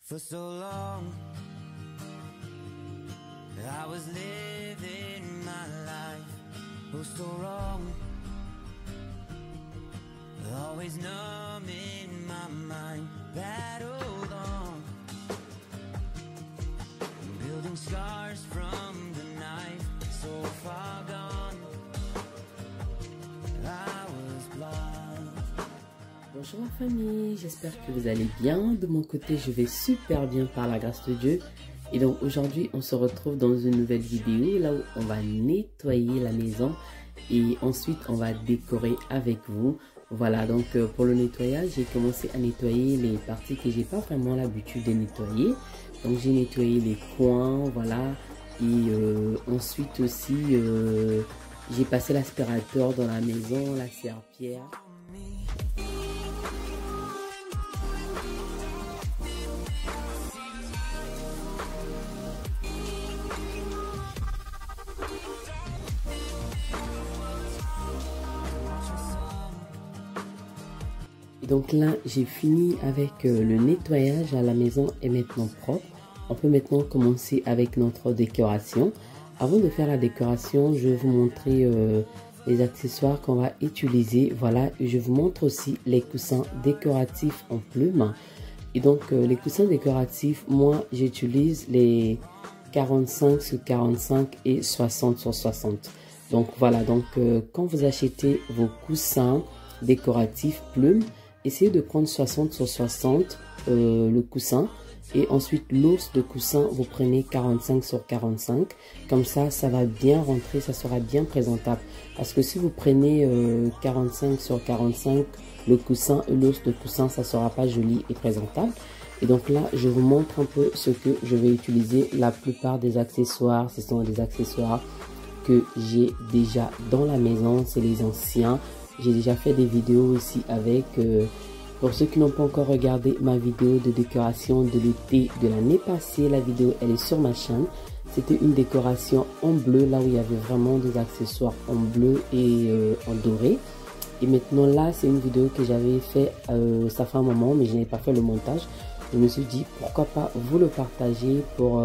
For so long, I was living my life, oh so wrong, always numb in my mind, battled on, building scars from the knife, so far gone, I was blind. Bonjour ma famille, j'espère que vous allez bien. De mon côté, je vais super bien par la grâce de Dieu. Et donc aujourd'hui, on se retrouve dans une nouvelle vidéo là où on va nettoyer la maison et ensuite on va décorer avec vous. Voilà, donc pour le nettoyage, j'ai commencé à nettoyer les parties que j'ai pas vraiment l'habitude de nettoyer. Donc j'ai nettoyé les coins, voilà. Et ensuite aussi, j'ai passé l'aspirateur dans la maison, la serpillière. Donc là, j'ai fini avec le nettoyage à la maison est maintenant propre. On peut maintenant commencer avec notre décoration. Avant de faire la décoration, je vais vous montrer les accessoires qu'on va utiliser. Voilà, je vous montre aussi les coussins décoratifs en plumes. Et donc, les coussins décoratifs, moi, j'utilise les 45 sur 45 et 60 sur 60. Donc, voilà. Donc, quand vous achetez vos coussins décoratifs plumes, essayez de prendre 60 sur 60 le coussin et ensuite l'os de coussin vous prenez 45 sur 45, comme ça ça va bien rentrer, ça sera bien présentable, parce que si vous prenez 45 sur 45 le coussin et l'os de coussin, ça sera pas joli et présentable. Et donc là je vous montre un peu ce que je vais utiliser. La plupart des accessoires, ce sont des accessoires que j'ai déjà dans la maison, c'est les anciens. J'ai déjà fait des vidéos aussi avec, pour ceux qui n'ont pas encore regardé ma vidéo de décoration de l'été de l'année passée, la vidéo elle est sur ma chaîne. C'était une décoration en bleu, là où il y avait vraiment des accessoires en bleu et en doré. Et maintenant là c'est une vidéo que j'avais fait, ça fait un moment mais je n'ai pas fait le montage. Je me suis dit pourquoi pas vous le partager pour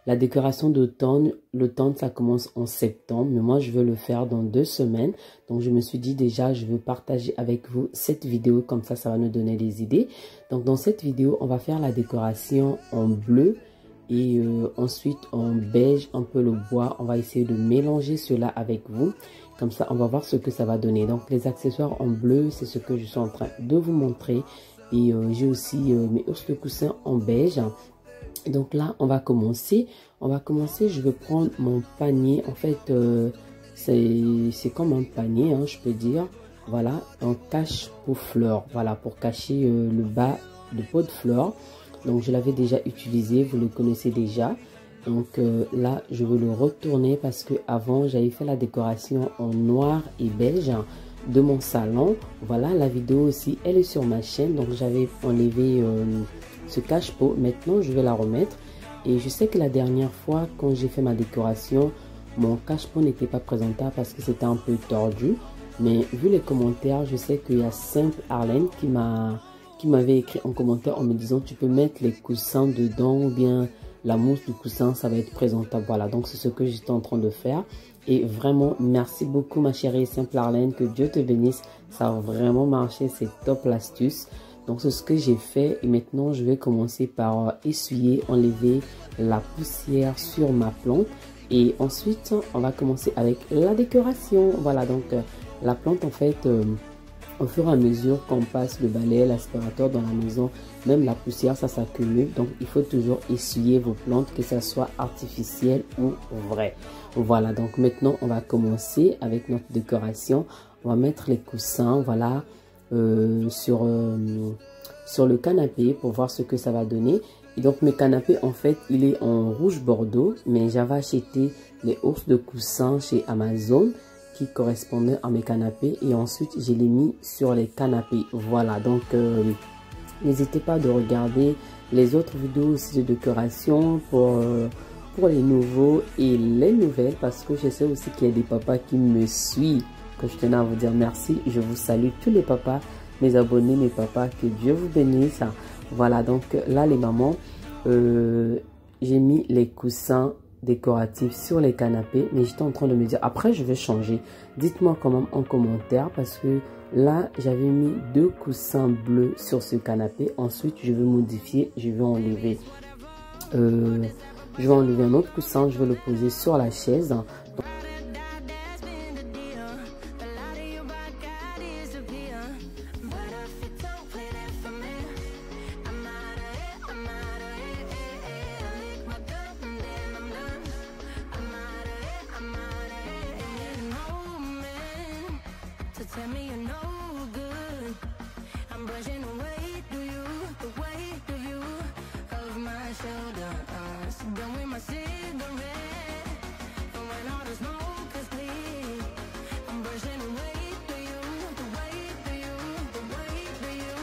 la décoration d'automne. L'automne ça commence en septembre, mais moi je veux le faire dans 2 semaines. Donc je me suis dit déjà je veux partager avec vous cette vidéo, comme ça va nous donner des idées. Donc dans cette vidéo on va faire la décoration en bleu et ensuite en beige, un peu le bois. On va essayer de mélanger cela avec vous, comme ça on va voir ce que ça va donner. Donc les accessoires en bleu c'est ce que je suis en train de vous montrer. Et j'ai aussi mes os de coussin en beige. Donc là, on va commencer. Je vais prendre mon panier. En fait, c'est comme un panier, hein, je peux dire. Voilà, un cache-pot fleurs. Voilà, pour cacher le bas de pot de fleurs. Donc, je l'avais déjà utilisé. Vous le connaissez déjà. Donc là, je vais le retourner parce que avant j'avais fait la décoration en noir et beige de mon salon. Voilà, la vidéo aussi, elle est sur ma chaîne. Donc, j'avais enlevé ce cache-pot. Maintenant je vais la remettre, et je sais que la dernière fois quand j'ai fait ma décoration, mon cache-pot n'était pas présentable parce que c'était un peu tordu, mais vu les commentaires, je sais qu'il y a Simple Arlène qui m'avait écrit en commentaire en me disant tu peux mettre les coussins dedans ou bien la mousse du coussin, ça va être présentable. Voilà, donc c'est ce que j'étais en train de faire. Et vraiment merci beaucoup ma chérie Simple Arlène, que Dieu te bénisse, ça a vraiment marché, c'est top l'astuce. Donc c'est ce que j'ai fait, et maintenant je vais commencer par essuyer, enlever la poussière sur ma plante, et ensuite on va commencer avec la décoration. Voilà, donc la plante en fait, au fur et à mesure qu'on passe le balai, l'aspirateur dans la maison, même la poussière ça s'accumule, donc il faut toujours essuyer vos plantes, que ça soit artificiel ou vrai. Voilà, donc maintenant on va commencer avec notre décoration. On va mettre les coussins, voilà, sur le canapé pour voir ce que ça va donner. Et donc mes canapés en fait il est en rouge bordeaux, mais j'avais acheté les os de coussin chez Amazon qui correspondaient à mes canapés, et ensuite je l'ai mis sur les canapés. Voilà, donc n'hésitez pas de regarder les autres vidéos aussi de décoration pour les nouveaux et les nouvelles, parce que je sais aussi qu'il y a des papas qui me suivent, que je tenais à vous dire merci. Je vous salue tous les papas, mes abonnés, mes papas, que Dieu vous bénisse. Voilà, donc là les mamans, j'ai mis les coussins décoratifs sur les canapés, mais j'étais en train de me dire après je vais changer. Dites-moi quand même en commentaire, parce que là j'avais mis 2 coussins bleus sur ce canapé. Ensuite je vais modifier, je vais enlever un autre coussin, je vais le poser sur la chaise. Tell me you're no good. I'm brushing away to you, the weight of you, of my shoulders. Done with my cigarette, and when all the smoke is clear, I'm brushing away to you, the weight of you, the weight of you.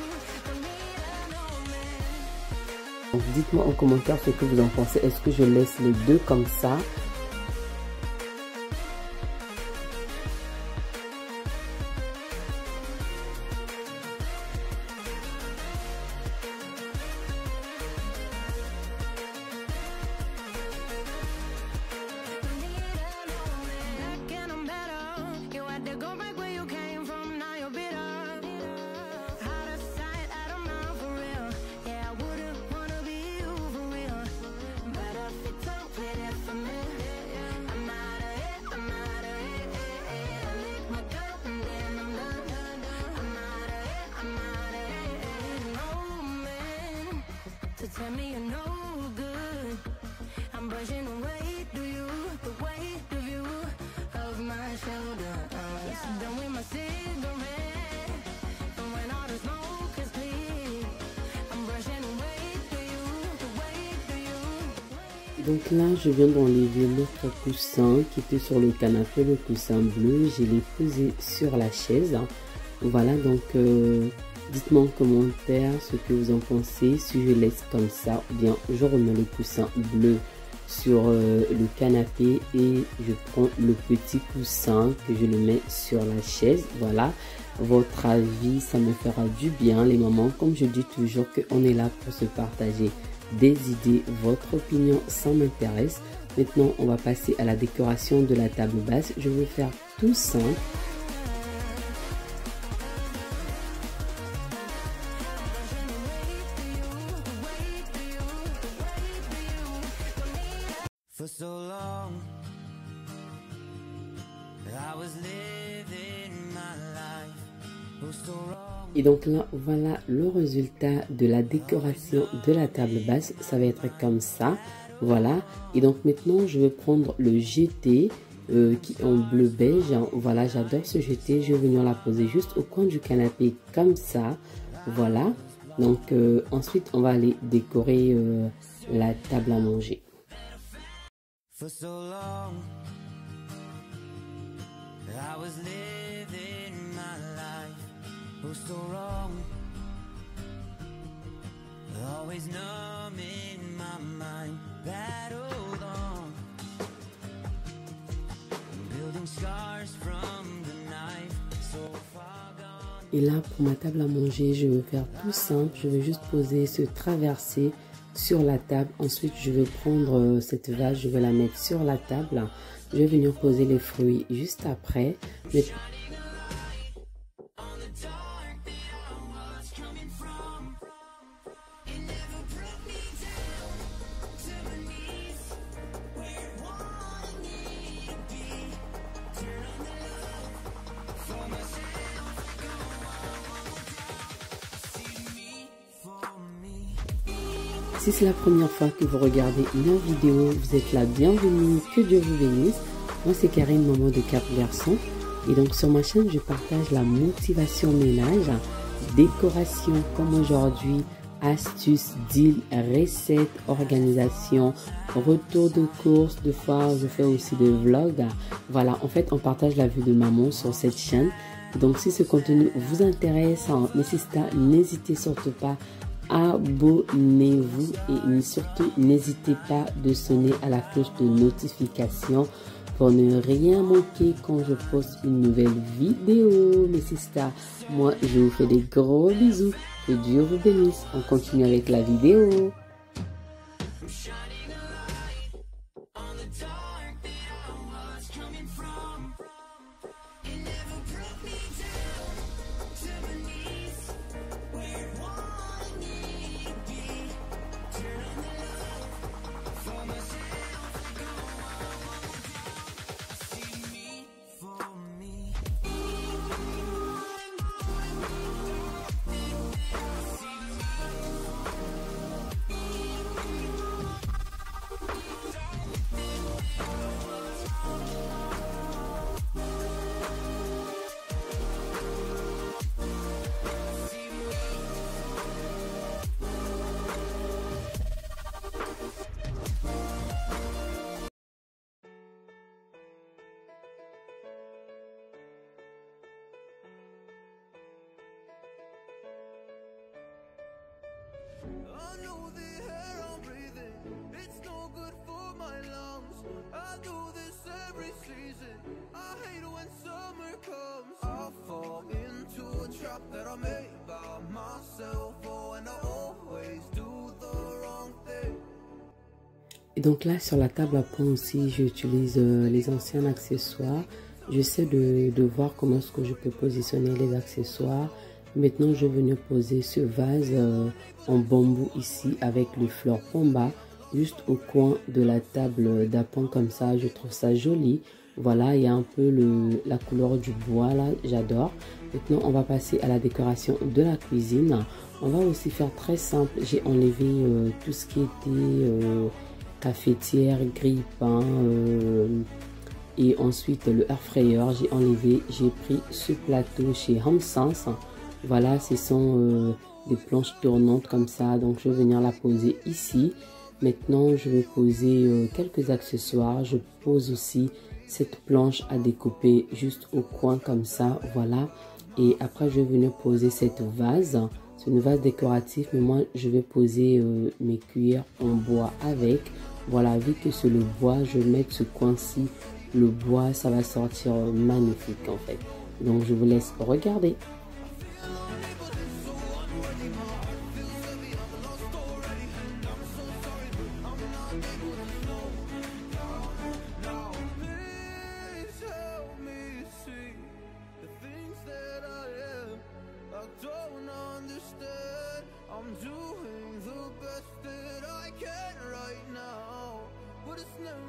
Don't need a no man. Donc dites-moi en commentaire ce que vous en pensez. Est-ce que je laisse les deux comme ça? Tell me you're no good. I'm brushing away to you, the weight of you, of my shoulders. Done with my cigarette, and when all the smoke is clear, I'm brushing away to you, the weight of you. Donc là, je viens d'enlever l'autre coussin qui était sur le canapé, le coussin bleu. Je l'ai posé sur la chaise. Voilà, donc dites-moi en commentaire ce que vous en pensez, si je laisse comme ça ou bien je remets le coussin bleu sur le canapé et je prends le petit coussin que je le mets sur la chaise. Voilà, votre avis, ça me fera du bien les mamans. Comme je dis toujours qu'on est là pour se partager des idées, votre opinion, ça m'intéresse. Maintenant, on va passer à la décoration de la table basse. Je vais faire tout simple. For so long, I was living my life. Oh, so wrong. Et donc là, voilà le résultat de la décoration de la table basse. Ça va être comme ça. Voilà. Et donc maintenant, je vais prendre le jeté qui est en bleu beige. Voilà, j'adore ce jeté. Je vais venir la poser juste au coin du canapé comme ça. Voilà. Donc ensuite, on va aller décorer la table à manger. For so long, I was living my life. Oh, so wrong. Always numb in my mind. Battled on, building scars from the knife. So far gone. Et là, pour ma table à manger, je vais faire tout simple. Je vais juste poser ce traversé sur la table. Ensuite, je vais prendre cette vase, je vais la mettre sur la table. Je vais venir poser les fruits juste après. Mais... Si c'est la première fois que vous regardez une vidéo, vous êtes la bienvenue, que Dieu vous bénisse. Moi c'est Karine, maman de Cap Garçon. Et donc sur ma chaîne, je partage la motivation ménage, décoration comme aujourd'hui, astuces, deals, recettes, organisation, retour de courses, de fois je fais aussi des vlogs. Voilà, en fait on partage la vie de maman sur cette chaîne. Donc si ce contenu vous intéresse, n'hésitez surtout pas, abonnez-vous et surtout n'hésitez pas de sonner à la cloche de notification pour ne rien manquer quand je poste une nouvelle vidéo. Mes sisters, moi je vous fais des gros bisous. Que Dieu vous bénisse. On continue avec la vidéo. I know the air I'm breathing, it's no good for my lungs. I do this every season, I hate when summer comes. I fall into a trap that I made by myself, oh, and I always do the wrong thing. Et donc là, sur la table à point aussi, j'utilise les anciens accessoires. J'essaie de voir comment est-ce que je peux positionner les accessoires. Maintenant, je vais venir poser ce vase en bambou ici avec les fleurs pomba juste au coin de la table d'appoint comme ça. Je trouve ça joli. Voilà, il y a un peu la couleur du bois là, j'adore. Maintenant, on va passer à la décoration de la cuisine. On va aussi faire très simple. J'ai enlevé tout ce qui était cafetière, grille-pain et ensuite le air fryer. J'ai enlevé, j'ai pris ce plateau chez Hamsens. Voilà, ce sont des planches tournantes comme ça. Donc, je vais venir la poser ici. Maintenant, je vais poser quelques accessoires. Je pose aussi cette planche à découper juste au coin comme ça. Voilà. Et après, je vais venir poser cette vase. C'est une vase décorative, mais moi, je vais poser mes cuillères en bois avec. Voilà, vu que c'est le bois, je vais mettre ce coin-ci. Le bois, ça va sortir magnifique en fait. Donc, je vous laisse regarder. I'm doing the best that I can right now, but it's never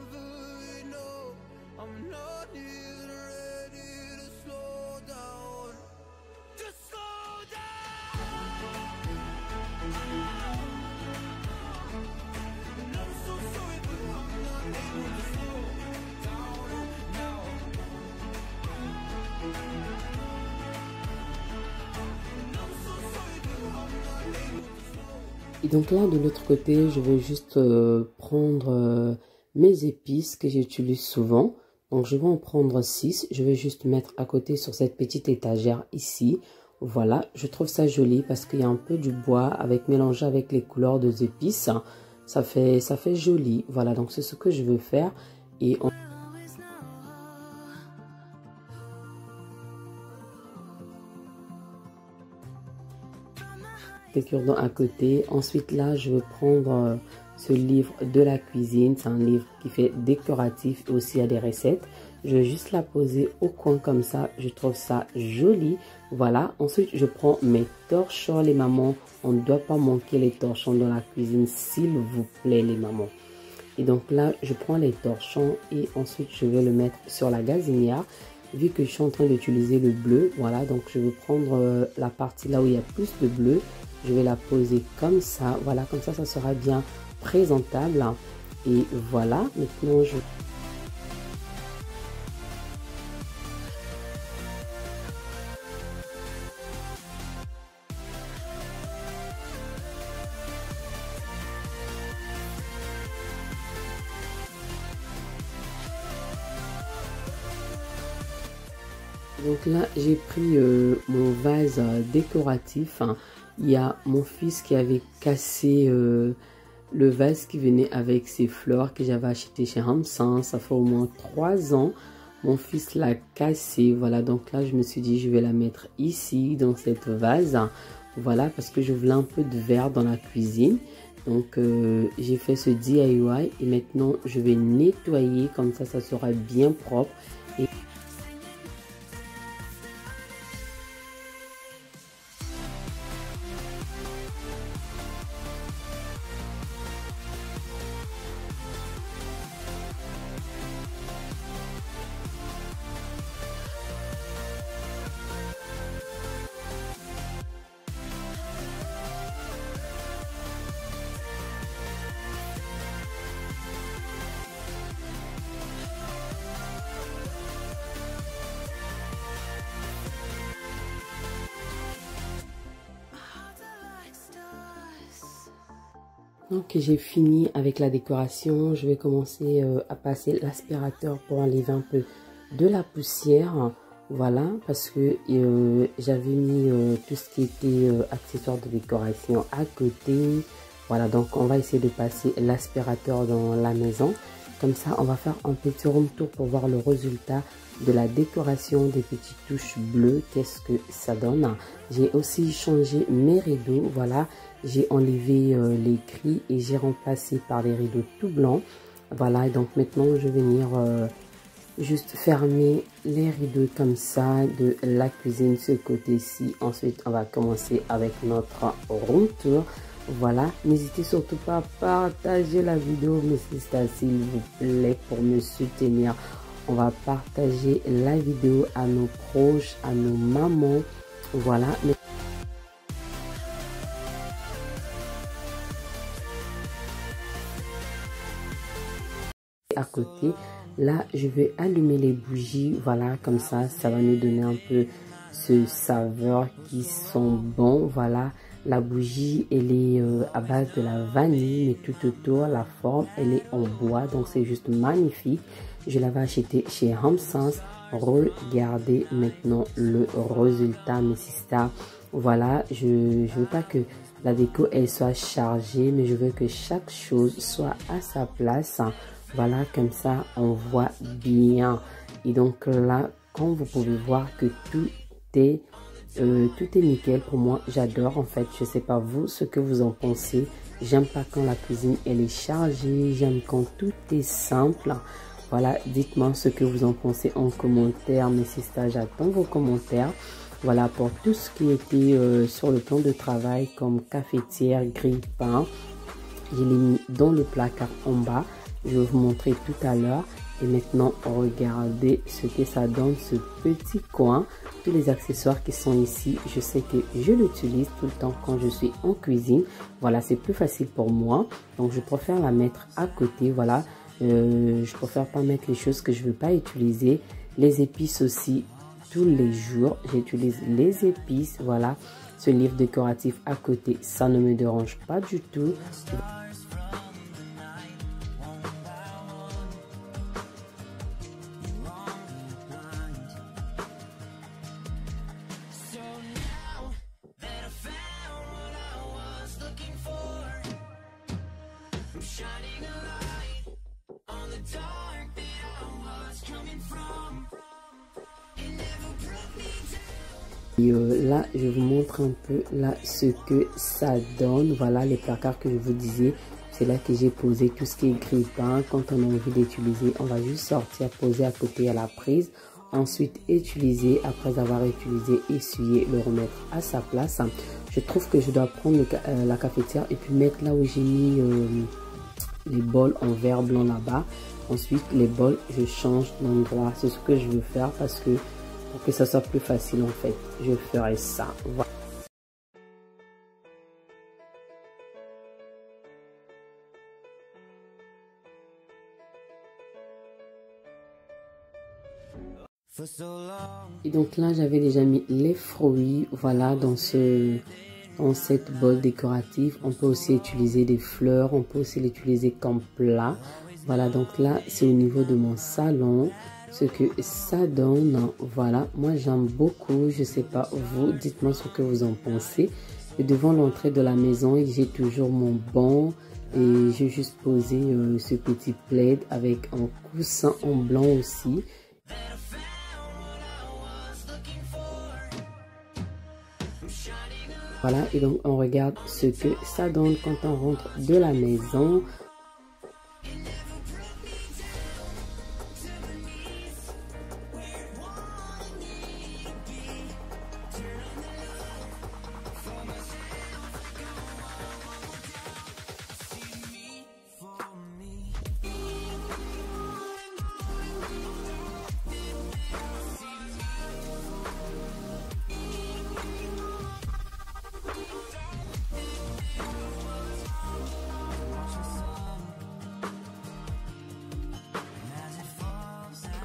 enough. I'm not even ready to slow down. Just slow down. And I'm so sorry, but I'm not able to slow down now. And I'm so sorry, but I'm not able to. Et donc là, de l'autre côté, je vais juste prendre mes épices que j'utilise souvent. Donc, je vais en prendre 6. Je vais juste mettre à côté sur cette petite étagère ici. Voilà, je trouve ça joli parce qu'il y a un peu du bois avec mélangé avec les couleurs des épices. Ça fait joli. Voilà, donc c'est ce que je veux faire. Et on... des cure-dents à côté. Ensuite là, je vais prendre ce livre de la cuisine. C'est un livre qui fait décoratif et aussi à des recettes. Je vais juste la poser au coin comme ça. Je trouve ça joli. Voilà. Ensuite, je prends mes torchons, les mamans. On ne doit pas manquer les torchons dans la cuisine, s'il vous plaît, les mamans. Et donc là, je prends les torchons et ensuite, je vais le mettre sur la gazinière. Vu que je suis en train d'utiliser le bleu, voilà. Donc, je vais prendre la partie là où il y a plus de bleu. Je vais la poser comme ça. Voilà, comme ça sera bien présentable. Et voilà, maintenant, je... Donc là, j'ai pris mon vase décoratif. Il y a mon fils qui avait cassé le vase qui venait avec ses fleurs que j'avais acheté chez Hamsens. Ça fait au moins 3 ans. Mon fils l'a cassé. Voilà, donc là, je me suis dit, je vais la mettre ici, dans cette vase. Voilà, parce que je voulais un peu de vert dans la cuisine. Donc j'ai fait ce DIY et maintenant je vais nettoyer, comme ça sera bien propre. Et donc j'ai fini avec la décoration. Je vais commencer à passer l'aspirateur pour enlever un peu de la poussière. Voilà, parce que j'avais mis tout ce qui était accessoires de décoration à côté. Voilà, donc on va essayer de passer l'aspirateur dans la maison. Comme ça, on va faire un petit room tour pour voir le résultat de la décoration, des petites touches bleues. Qu'est-ce que ça donne? J'ai aussi changé mes rideaux. Voilà, j'ai enlevé les gris et j'ai remplacé par des rideaux tout blancs. Voilà, et donc maintenant je vais venir juste fermer les rideaux comme ça de la cuisine, ce côté-ci. Ensuite, on va commencer avec notre room tour. Voilà, n'hésitez surtout pas à partager la vidéo, mes sisters, s'il vous plaît, pour me soutenir. On va partager la vidéo à nos proches, à nos mamans. Voilà. À côté, là, je vais allumer les bougies. Voilà, comme ça va nous donner un peu ce saveur qui sent bon. Voilà, la bougie, elle est à base de la vanille, mais tout autour, la forme, elle est en bois. Donc, c'est juste magnifique. Je l'avais acheté chez Home Sense. Regardez maintenant le résultat, mes sisters. Voilà, je veux pas que la déco, elle soit chargée, mais je veux que chaque chose soit à sa place. Voilà, comme ça, on voit bien. Et donc là, comme vous pouvez voir que tout est nickel. Pour moi, j'adore en fait. Je sais pas vous, ce que vous en pensez. J'aime pas quand la cuisine, elle est chargée. J'aime quand tout est simple. Voilà, dites-moi ce que vous en pensez en commentaire. Mes sisters, j'attends vos commentaires. Voilà, pour tout ce qui était sur le plan de travail, comme cafetière, grille-pain. Je l'ai mis dans le placard en bas. Je vais vous montrer tout à l'heure. Et maintenant, regardez ce que ça donne, ce petit coin. Tous les accessoires qui sont ici, je sais que je l'utilise tout le temps quand je suis en cuisine. Voilà, c'est plus facile pour moi. Donc, je préfère la mettre à côté. Voilà, je préfère pas mettre les choses que je veux pas utiliser. Les épices aussi, tous les jours, j'utilise les épices. Voilà, ce livre décoratif à côté, ça ne me dérange pas du tout. Et là, je vous montre un peu là ce que ça donne. Voilà les placards que je vous disais. C'est là que j'ai posé tout ce qui est grille-pain. Quand on a envie d'utiliser, on va juste sortir, poser à côté à la prise. Ensuite, utiliser. Après avoir utilisé, essuyer, le remettre à sa place. Je trouve que je dois prendre la cafetière et puis mettre là où j'ai mis les bols en verre blanc là-bas. Ensuite, les bols, je change d'endroit. C'est ce que je veux faire parce que pour que ça soit plus facile en fait, je ferai ça. Voilà. Et donc là, j'avais déjà mis les fruits, voilà, dans cette bolle décorative. On peut aussi utiliser des fleurs, on peut aussi l'utiliser comme plat. Voilà, donc là, c'est au niveau de mon salon. Ce que ça donne, voilà, moi j'aime beaucoup, je sais pas vous, dites-moi ce que vous en pensez. Et devant l'entrée de la maison, j'ai toujours mon banc et j'ai juste posé ce petit plaid avec un coussin en blanc aussi. Voilà, et donc on regarde ce que ça donne quand on rentre de la maison.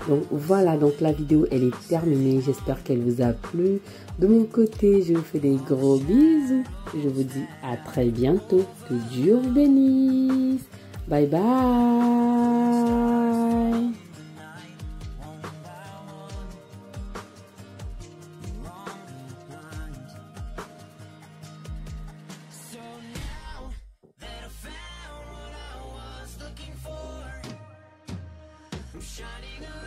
Donc voilà, donc la vidéo elle est terminée, j'espère qu'elle vous a plu. De mon côté, je vous fais des gros bisous. Je vous dis à très bientôt. Que Dieu vous bénisse. Bye bye. So now that I found what I was looking for, I'm shining on.